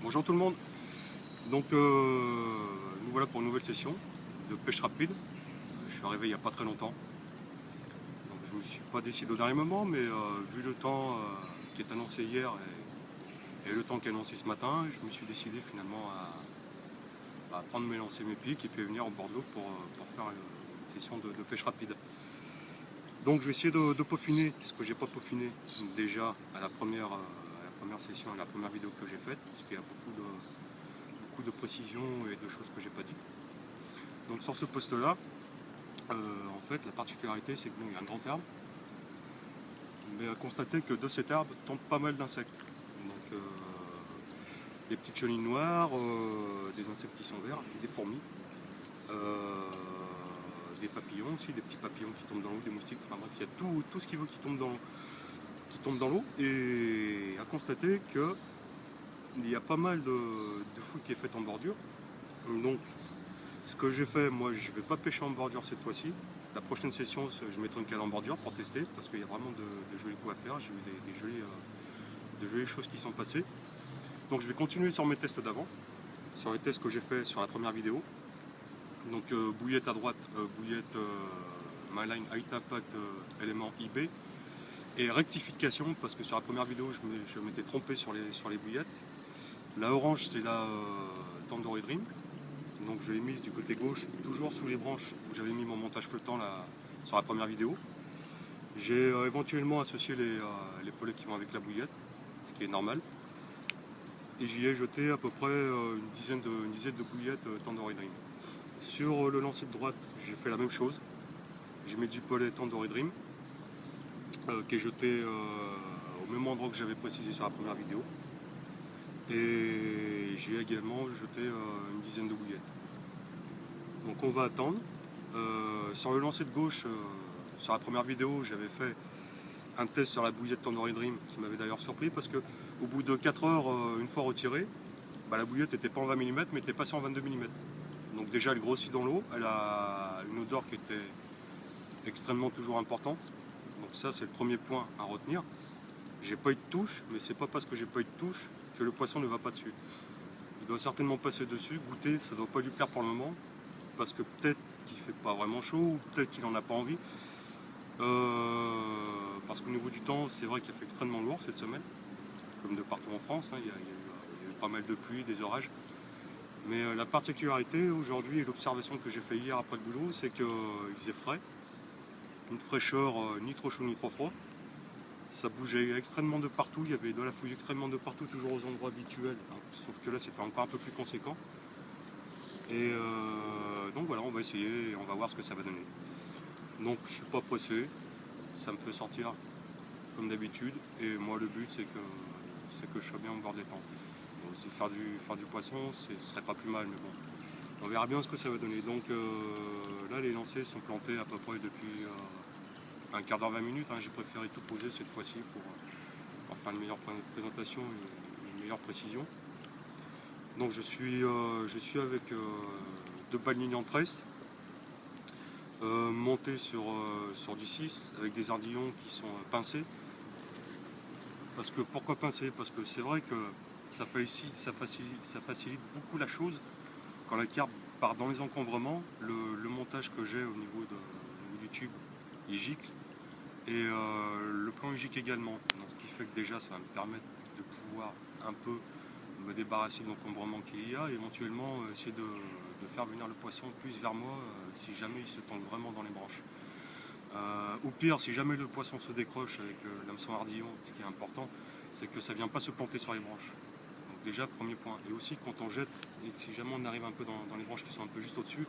Bonjour tout le monde. Donc nous voilà pour une nouvelle session de pêche rapide. Je suis arrivé il n'y a pas très longtemps. Donc je ne me suis pas décidé au dernier moment, mais vu le temps qui est annoncé hier et le temps qui est annoncé ce matin, je me suis décidé finalement à prendre mes lancers, mes pics et puis à venir au bord de l'eau pour faire une session de pêche rapide. Donc je vais essayer de peaufiner ce que j'ai pas peaufiné déjà à la première session, à la première vidéo que j'ai faite, parce qu'il y a beaucoup de précisions et de choses que j'ai pas dites. Donc sur ce poste là, en fait la particularité c'est qu'il y a un grand arbre, mais à constater que de cet arbre tombent pas mal d'insectes. Donc des petites chenilles noires, des insectes qui sont verts, des fourmis, des papillons aussi, des petits papillons qui tombent dans l'eau, des moustiques, enfin bref, il y a tout ce qu'il veut qui tombe dans l'eau, et à constater que il y a pas mal de fouille qui est faite en bordure. Donc ce que j'ai fait, moi je vais pas pêcher en bordure cette fois-ci. La prochaine session, je mettrai une cale en bordure pour tester, parce qu'il y a vraiment de jolis coups à faire. J'ai eu de jolies choses qui sont passées. Donc je vais continuer sur mes tests d'avant, sur les tests que j'ai fait sur la première vidéo. Donc bouillette à droite, bouillette Myline High Impact élément IB. Et rectification, parce que sur la première vidéo, je m'étais trompé sur les bouillettes. La orange, c'est la Tandoori Dream. Donc je l'ai mise du côté gauche, toujours sous les branches où j'avais mis mon montage flottant là, sur la première vidéo. J'ai éventuellement associé les pellets qui vont avec la bouillette, ce qui est normal. Et j'y ai jeté à peu près une dizaine de bouillettes Tandoori Dream. Sur le lancer de droite, j'ai fait la même chose. J'ai mis du pellet Tandoori Dream, qui est jeté au même endroit que j'avais précisé sur la première vidéo. Et j'ai également jeté une dizaine de bouillettes. Donc on va attendre. Sur le lancer de gauche, sur la première vidéo, j'avais fait un test sur la bouillette Tandoori Dream qui m'avait d'ailleurs surpris, parce que au bout de 4 heures, une fois retirée, la bouillette n'était pas en 20 mm mais était passée en 22 mm. Donc déjà elle grossit dans l'eau, elle a une odeur qui était extrêmement toujours importante. Donc ça c'est le premier point à retenir. J'ai pas eu de touche, mais c'est pas parce que j'ai pas eu de touche que le poisson ne va pas dessus. Il doit certainement passer dessus, goûter, ça doit pas lui plaire pour le moment, parce que peut-être qu'il fait pas vraiment chaud, ou peut-être qu'il en a pas envie. Parce qu'au niveau du temps, c'est vrai qu'il a fait extrêmement lourd cette semaine, comme de partout en France, hein, il y a eu pas mal de pluie, des orages. Mais la particularité aujourd'hui, et l'observation que j'ai fait hier après le boulot, c'est qu'il faisait frais, une fraîcheur ni trop chaud ni trop froid. Ça bougeait extrêmement de partout, il y avait de la fouille extrêmement de partout, toujours aux endroits habituels, hein, sauf que là c'était encore un peu plus conséquent. Et donc voilà, on va essayer et on va voir ce que ça va donner. Donc je suis pas pressé, ça me fait sortir comme d'habitude, et moi le but c'est que je sois bien au bord des temps. Donc, si faire du poisson, ce serait pas plus mal, mais bon, on verra bien ce que ça va donner. Donc là les lancers sont plantés à peu près depuis un quart d'heure, 20 minutes, hein. J'ai préféré tout poser cette fois-ci pour faire une meilleure présentation, une meilleure précision. Donc je suis avec deux balles en tresse, monté sur du 6 avec des ardillons qui sont pincés. Parce que pourquoi pincer? Parce que c'est vrai que ça facilite beaucoup la chose quand la carpe part dans les encombrements. Le montage que j'ai au niveau du tube, il gicle, et le plan il gicle également. Donc, ce qui fait que déjà ça va me permettre de pouvoir un peu me débarrasser de l'encombrement qu'il y a, et éventuellement essayer de faire venir le poisson plus vers moi si jamais il se tangue vraiment dans les branches. Ou pire, si jamais le poisson se décroche avec l'hameçon ardillon, ce qui est important, c'est que ça ne vient pas se planter sur les branches. Donc déjà, premier point. Et aussi, quand on jette, et si jamais on arrive un peu dans les branches qui sont un peu juste au-dessus,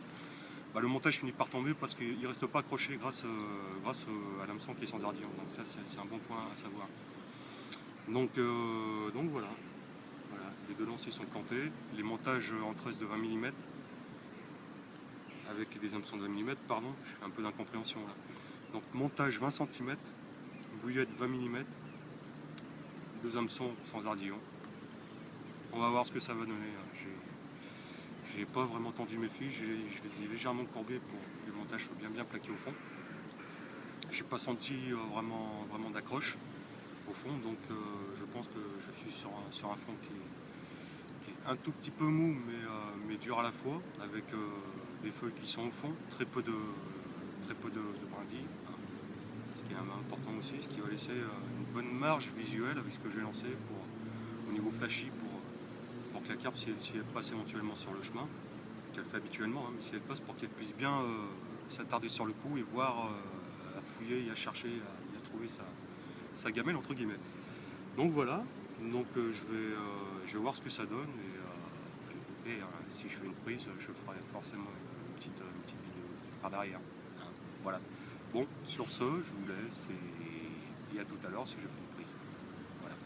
le montage finit par tomber parce qu'il ne reste pas accroché grâce à l'hameçon qui est sans ardillon. Donc ça, c'est un bon point à savoir. Donc voilà. Les deux lanciers sont plantés. Les montages en tresse de 20 mm, avec des hameçons de 20 mm, pardon, je fais un peu d'incompréhension là. Donc montage 20 cm, bouillette 20 mm, deux hameçons sans ardillon. On va voir ce que ça va donner. J'ai pas vraiment tendu mes filles, je les ai légèrement courbées pour que le montage soit bien plaqué au fond. J'ai pas senti vraiment d'accroche au fond, donc je pense que je suis sur un fond qui un tout petit peu mou, mais dur à la fois, avec des feuilles qui sont au fond, très peu de brindilles, hein. Ce qui est important aussi, ce qui va laisser une bonne marge visuelle avec ce que j'ai lancé au niveau flashy pour que la carpe, si elle passe éventuellement sur le chemin, qu'elle fait habituellement, hein, mais si elle passe, pour qu'elle puisse bien s'attarder sur le coup et voir, à fouiller, à chercher, à trouver sa gamelle entre guillemets. Donc voilà, donc je vais voir ce que ça donne et si je fais une prise, je ferai forcément une petite vidéo par derrière, hein. Voilà. Bon, sur ce, je vous laisse et à tout à l'heure si je fais une prise. Voilà.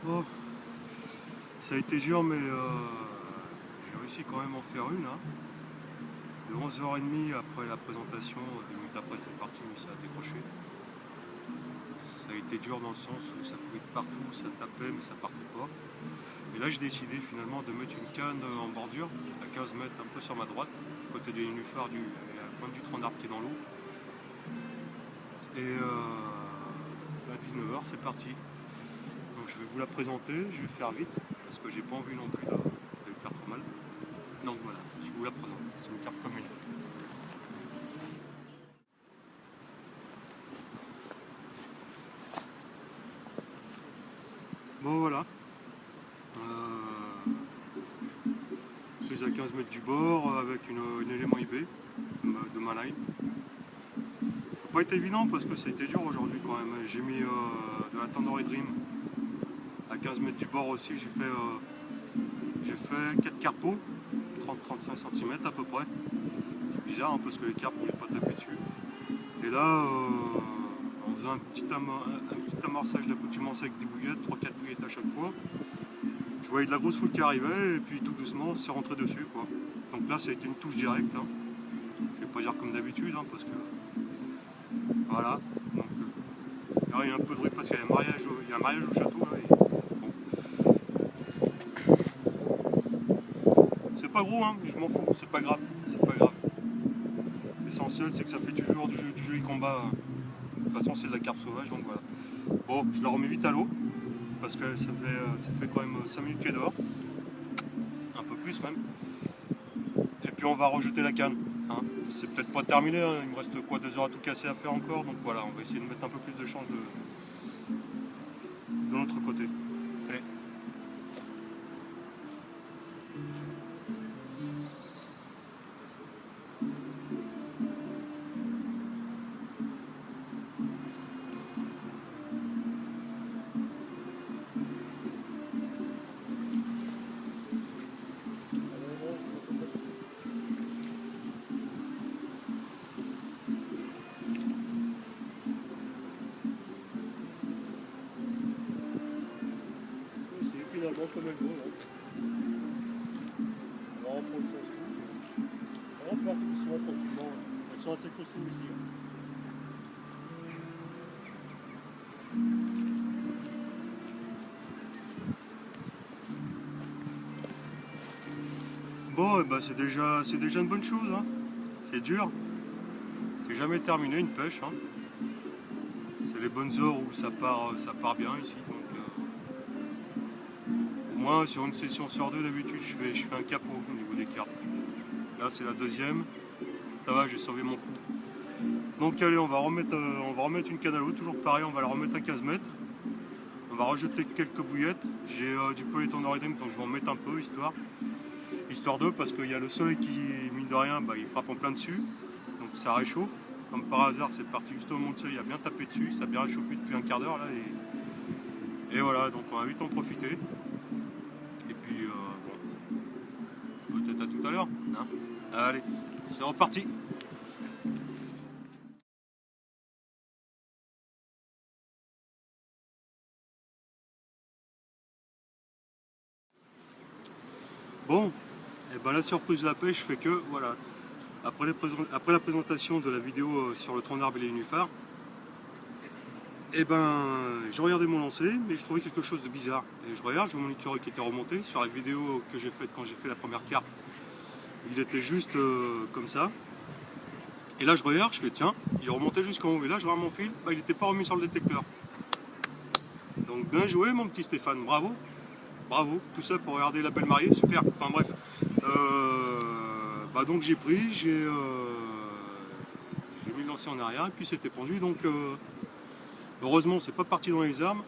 Bon, ça a été dur, mais j'ai réussi quand même à en faire une, hein. De 11h30 après la présentation, 2 minutes après c'est parti, mais ça a décroché. Ça a été dur dans le sens où ça fouillait de partout, ça tapait mais ça partait pas. Et là j'ai décidé finalement de mettre une canne en bordure, à 15 mètres un peu sur ma droite, côté des nénuphars et à la pointe du tronc d'arbre qui est dans l'eau. Et à 19h c'est parti. Donc je vais vous la présenter, je vais faire vite, parce que j'ai pas envie non plus de le faire trop mal. Donc voilà, je vous la présente, c'est une carpe commune. Bon voilà, prise à 15 mètres du bord avec une élément IB de ma line. Ça n'a pas été évident parce que ça a été dur aujourd'hui quand même. J'ai mis de la Tandoori Dream à 15 mètres du bord aussi. J'ai fait 4 carpeaux, 30-35 cm à peu près. C'est bizarre hein, parce que les carpes on n'est pas tapé dessus. Et là, en faisant un petit amorçage d'accoutumance avec des bouillettes, 3-4 bouillettes à chaque fois, je voyais de la grosse foule qui arrivait et puis tout doucement c'est rentré dessus quoi. Donc là ça a été une touche directe, hein. Je vais pas dire comme d'habitude hein, parce que voilà. Donc, là, il y a un peu de bruit parce qu'il y a un mariage au château là, bon. C'est pas gros hein, je m'en fous, c'est pas grave, c'est pas grave. L'essentiel c'est que ça fait toujours du joli combat. De toute façon c'est de la carpe sauvage donc voilà. Bon, je la remets vite à l'eau parce que ça fait quand même 5 minutes qu'elle est dehors. Un peu plus même. Et puis on va rejeter la canne, hein. C'est peut-être pas terminé, hein. Il me reste quoi 2 heures à tout casser à faire encore. Donc voilà, on va essayer de mettre un peu plus de chance de l'autre côté. Allez. C'est finalement comme elle vaut là. On va reprendre ça. On repart doucement, tranquillement. Elles sont assez costauds ici. Bon, et bah c'est déjà une bonne chose, hein. C'est dur. C'est jamais terminé une pêche, hein. C'est les bonnes heures où ça part bien ici. Donc, au moins sur une session sur deux d'habitude je fais un capot au niveau des carpes. Là c'est la deuxième. Ça va, j'ai sauvé mon coup. Donc allez, on va remettre une canne à l'eau, toujours pareil, on va la remettre à 15 mètres. On va rejeter quelques bouillettes. J'ai du Tandoori Dream, donc je vais en mettre un peu, histoire d'eux, parce qu'il y a le soleil qui, mine de rien, il frappe en plein dessus. Donc ça réchauffe. Comme par hasard, c'est parti juste au moment où le soleil a bien tapé dessus. Ça a bien réchauffé depuis un quart d'heure là. Et voilà, donc on va vite en profiter. Et puis, bon, peut-être à tout à l'heure, hein. Allez, c'est reparti. Bon, et ben la surprise de la pêche fait que, voilà, après la présentation de la vidéo sur le tronc d'arbre et les nénuphars, et ben j'ai regardé mon lancer, mais je trouvais quelque chose de bizarre. Et je regarde, je vois mon écureuil qui était remonté sur la vidéo que j'ai faite quand j'ai fait la première carpe. Il était juste comme ça. Et là je regarde, je fais tiens, il est remonté jusqu'en haut. Et là je regarde mon fil, bah, il n'était pas remis sur le détecteur. Donc bien joué mon petit Stéphane, bravo. Bravo, tout ça pour regarder la belle mariée, super. Enfin bref. Bah donc j'ai pris, j'ai mis le lancer en arrière et puis c'était pendu. Donc heureusement c'est pas parti dans les arbres.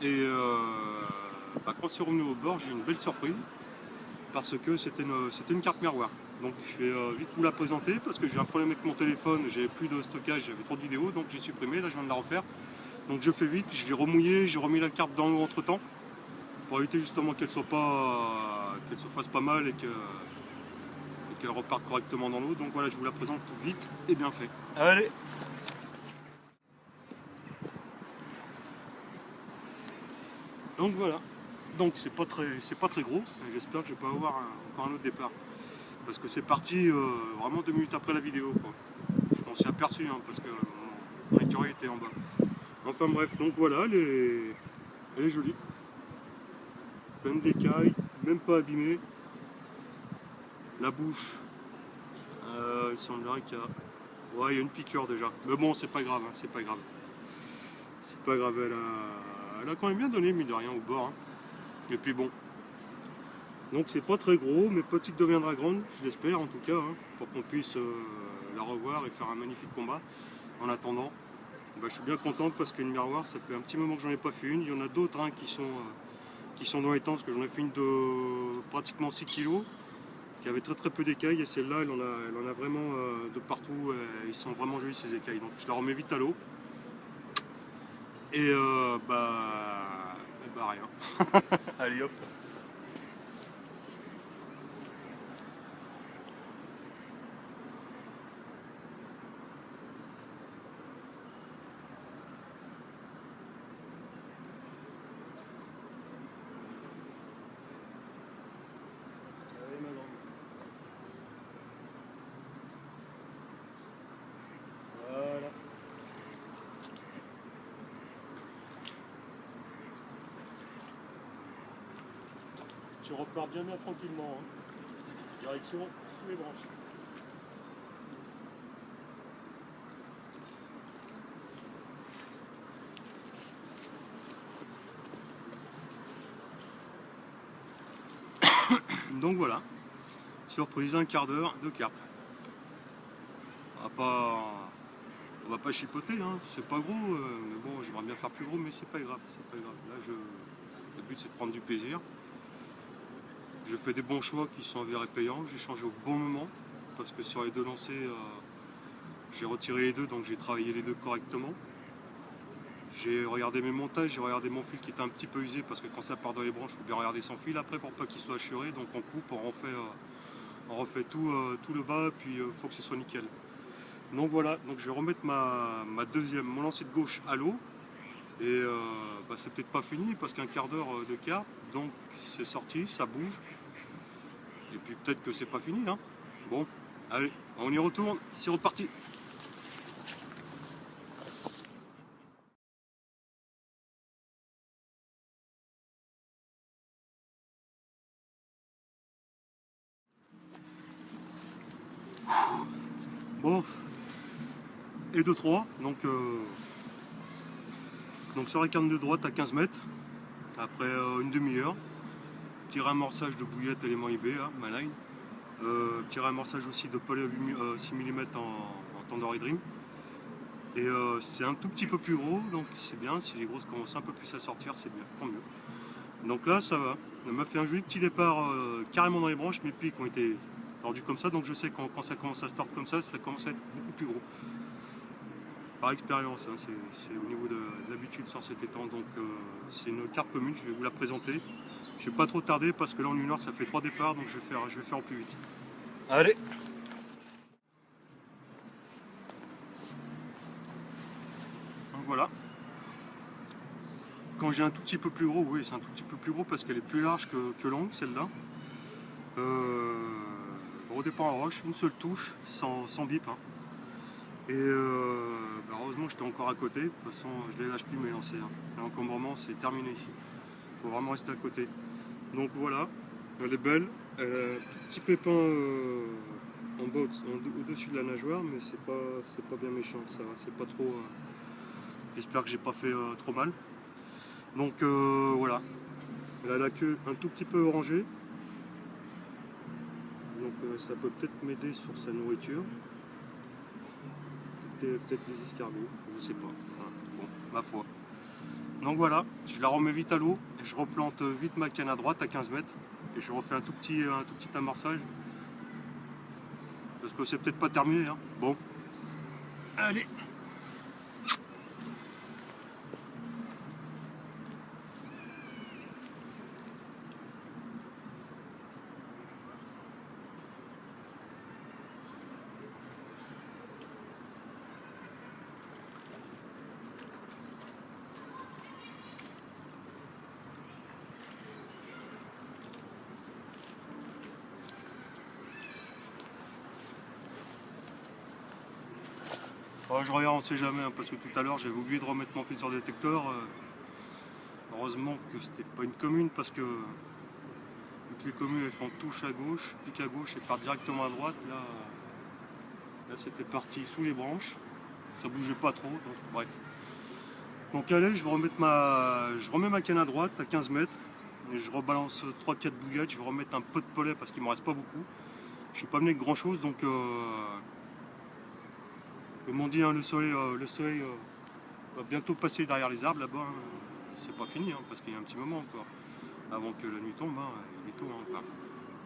Et bah, quand c'est revenu au bord, j'ai eu une belle surprise. Parce que c'était une carpe miroir. Donc je vais vite vous la présenter parce que j'ai un problème avec mon téléphone, j'avais plus de stockage, j'avais trop de vidéos, donc j'ai supprimé, là je viens de la refaire. Donc je fais vite, je vais remouiller, j'ai remis la carpe dans l'eau entre temps pour éviter justement qu'elle se fasse pas mal et qu'elle reparte correctement dans l'eau. Donc voilà, je vous la présente vite et bien fait. Allez. Donc voilà. Donc c'est pas très gros. J'espère que je vais pas avoir encore un autre départ. Parce que c'est parti vraiment 2 minutes après la vidéo, quoi. Je m'en suis aperçu hein, parce que mon écureuil était en bas. Enfin bref, donc voilà, elle est jolie. Pleine d'écailles, même pas abîmée. La bouche, il semblerait qu'il y a... Ouais, il y a une piqûre déjà. Mais bon, c'est pas grave, hein, c'est pas grave. C'est pas grave, elle a quand même bien donné, mine de rien, au bord. Hein. Et puis bon. Donc c'est pas très gros, mais petite deviendra grande, je l'espère en tout cas, hein, pour qu'on puisse la revoir et faire un magnifique combat. En attendant, bah, je suis bien content parce qu'une miroir, ça fait un petit moment que j'en ai pas fait une. Il y en a d'autres hein, qui sont dans les temps, parce que j'en ai fait une de pratiquement 6 kg, qui avait très peu d'écailles, et celle-là, elle en a vraiment de partout, ils sont vraiment jolis ces écailles. Donc je la remets vite à l'eau. Et bah rien. Allez hop. Voilà. Tu repars bien tranquillement. Hein. Direction sous les branches. Donc voilà, surprise, un quart d'heure de carpe. On va pas chipoter, hein. C'est pas gros, mais bon, j'aimerais bien faire plus gros, mais c'est pas grave, c'est pas grave. Là, le but c'est de prendre du plaisir. Je fais des bons choix qui sont avérés payants. J'ai changé au bon moment parce que sur les deux lancers, j'ai retiré les deux, donc j'ai travaillé les deux correctement. J'ai regardé mes montages, j'ai regardé mon fil qui était un petit peu usé parce que quand ça part dans les branches, il faut bien regarder son fil après pour pas qu'il soit assuré. Donc on coupe, on refait tout le bas, puis il faut que ce soit nickel. Donc voilà, donc je vais remettre mon lancer de gauche à l'eau. Et bah, c'est peut-être pas fini parce qu'un quart d'heure de carpe, donc c'est sorti, ça bouge. Et puis peut-être que c'est pas fini. Hein. Bon, allez, on y retourne, c'est reparti. Bon, et 2-3, donc sur la canne de droite à 15 mètres, après une demi-heure, petit réamorçage de bouillette élément IB, hein, Maline, petit réamorçage aussi de poly 6 mm en Tandoori Dream. Et c'est un tout petit peu plus gros, donc c'est bien, si les grosses commencent un peu plus à sortir, c'est bien, tant mieux. Donc là, ça va. Elle m'a fait un joli petit départ carrément dans les branches, mes pics ont été tordus comme ça, donc je sais quand ça commence à se tordre comme ça commence à être beaucoup plus gros. Par expérience, hein, c'est au niveau de l'habitude sur cet étang, donc c'est une carpe commune, je vais vous la présenter. Je ne vais pas trop tarder parce que là en 1 heure ça fait 3 départs, donc je vais faire au plus vite. Allez! Donc voilà. Quand j'ai un tout petit peu plus gros, oui c'est un tout petit peu plus gros parce qu'elle est plus large que longue celle-là. Au départ en roche, une seule touche, sans bip. Hein. Et heureusement j'étais encore à côté, de toute façon je les lâche plus mes lancers. Hein. L'encombrement c'est terminé ici. Il faut vraiment rester à côté. Donc voilà, elle est belle. Elle a un petit pépin en bas au-dessus de la nageoire, mais c'est pas bien méchant, ça va, c'est pas trop. J'espère que j'ai pas fait trop mal. Donc voilà. Elle a la queue un tout petit peu orangée. Donc ça peut peut-être m'aider sur sa nourriture. Peut-être des escargots, je sais pas. Voilà. Bon, ma foi. Donc voilà, je la remets vite à l'eau, je replante vite ma canne à droite à 15 mètres et je refais un tout petit amorçage. Parce que c'est peut-être pas terminé. Hein. Bon. Allez. Je regarde, on sait jamais, hein, parce que tout à l'heure j'avais oublié de remettre mon fil sur détecteur. Heureusement que c'était pas une commune, parce que vu que les communes elles font touche à gauche, pique à gauche et partent directement à droite, là c'était parti sous les branches, ça bougeait pas trop, donc bref. Donc allez, je remets ma canne à droite à 15 mètres, et je rebalance 3-4 bouillettes, je vais remettre un peu de pollet parce qu'il me reste pas beaucoup. Je suis pas venu avec grand chose, donc comme on dit, hein, le soleil va bientôt passer derrière les arbres là-bas. Hein. C'est pas fini, hein, parce qu'il y a un petit moment encore avant que la nuit tombe. Hein, il est tôt. Hein,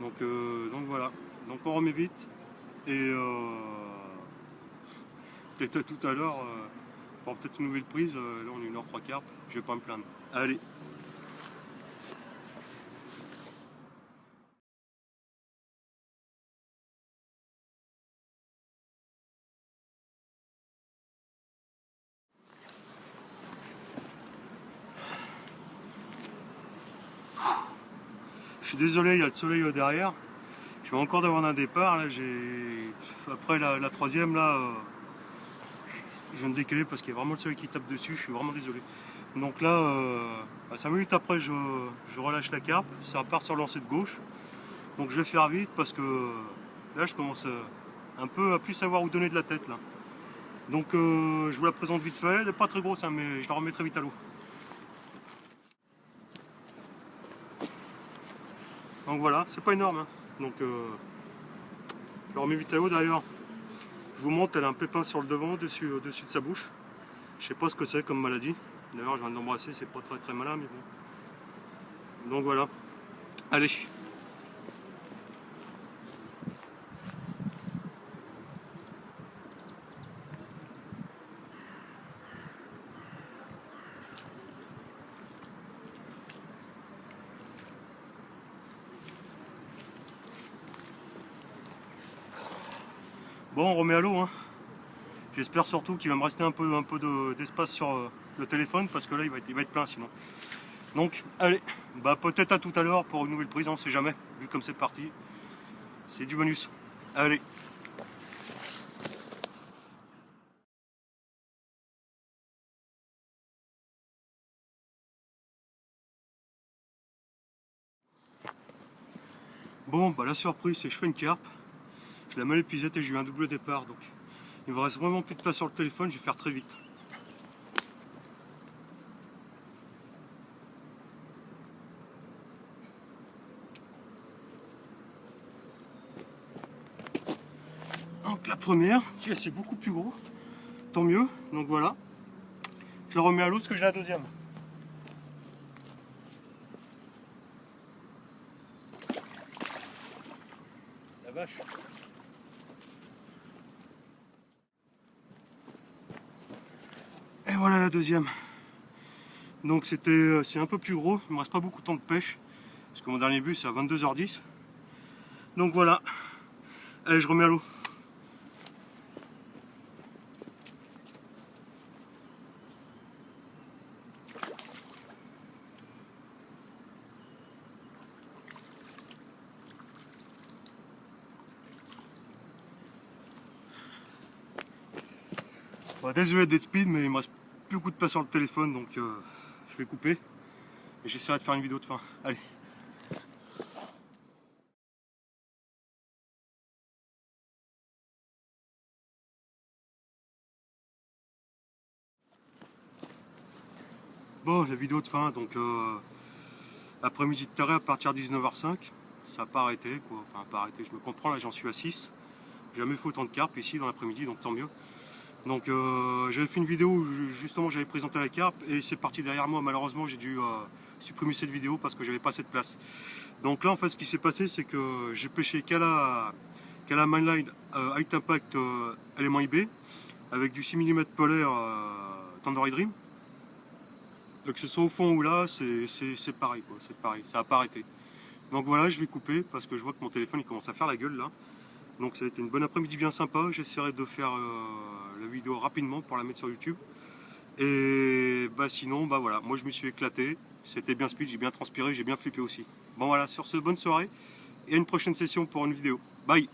donc voilà. Donc on remet vite et peut-être à tout à l'heure pour peut-être une nouvelle prise. Là on est 1h03, je vais pas me plaindre. Allez. Je suis désolé, il y a le soleil derrière. Je vais encore d'avoir un départ. Là, après la troisième, là, je viens de décaler parce qu'il y a vraiment le soleil qui tape dessus. Je suis vraiment désolé. Donc là, 5 minutes après, je relâche la carpe. Ça part sur le lancer de gauche. Donc je vais faire vite parce que là, je commence un peu à plus savoir où donner de la tête. Là. Donc je vous la présente vite fait. Elle n'est pas très grosse, hein, mais je la remets très vite à l'eau. Donc voilà, c'est pas énorme. Hein. Donc je la remets vite à l'eau d'ailleurs. Je vous montre, elle a un pépin sur le devant, au-dessus de sa bouche. Je sais pas ce que c'est comme maladie. D'ailleurs, je viens d'embrasser, c'est pas très malin, mais bon. Donc voilà. Allez. Bon, on remet à l'eau. Hein. J'espère surtout qu'il va me rester un peu d'espace sur le téléphone parce que là, il va être plein sinon. Donc, allez, peut-être à tout à l'heure pour une nouvelle prise, on sait jamais, vu comme c'est parti. C'est du bonus. Allez. Bon, la surprise, c'est que je fais une carpe. Je la mets à l'épuisette et j'ai eu un double départ. Donc, il me reste vraiment plus de place sur le téléphone, je vais faire très vite. Donc la première, c'est beaucoup plus gros, tant mieux, donc voilà. Je la remets à l'eau parce que j'ai la deuxième. La vache. Et voilà la deuxième. Donc c'est un peu plus gros, il me reste pas beaucoup de temps de pêche, parce que mon dernier but c'est à 22h10. Donc voilà, allez je remets à l'eau. Bon, désolé d'être speed, mais il me reste plus beaucoup de place sur le téléphone, donc je vais couper. Et j'essaierai de faire une vidéo de fin. Allez. Bon, la vidéo de fin, donc après-midi de taré à partir de 19h05. Ça n'a pas arrêté, quoi. Enfin, pas arrêté, je me comprends, là j'en suis à 6. J'ai jamais fait autant de carpes ici dans l'après-midi, donc tant mieux. Donc j'avais fait une vidéo où justement j'avais présenté la carpe et c'est parti derrière moi. Malheureusement j'ai dû supprimer cette vidéo parce que j'avais pas assez de place. Donc là en fait ce qui s'est passé c'est que j'ai pêché Kala Mainline Height Impact élément IB avec du 6 mm polaire Tandoori Dream. Donc que ce soit au fond ou là c'est pareil quoi, c'est pareil, ça n'a pas arrêté. Donc voilà, je vais couper parce que je vois que mon téléphone il commence à faire la gueule là. Donc ça a été une bonne après-midi bien sympa, j'essaierai de faire la vidéo rapidement pour la mettre sur YouTube. Et bah sinon, bah voilà, moi je me suis éclaté, c'était bien speed, j'ai bien transpiré, j'ai bien flippé aussi. Bon voilà, sur ce, bonne soirée et à une prochaine session pour une vidéo. Bye!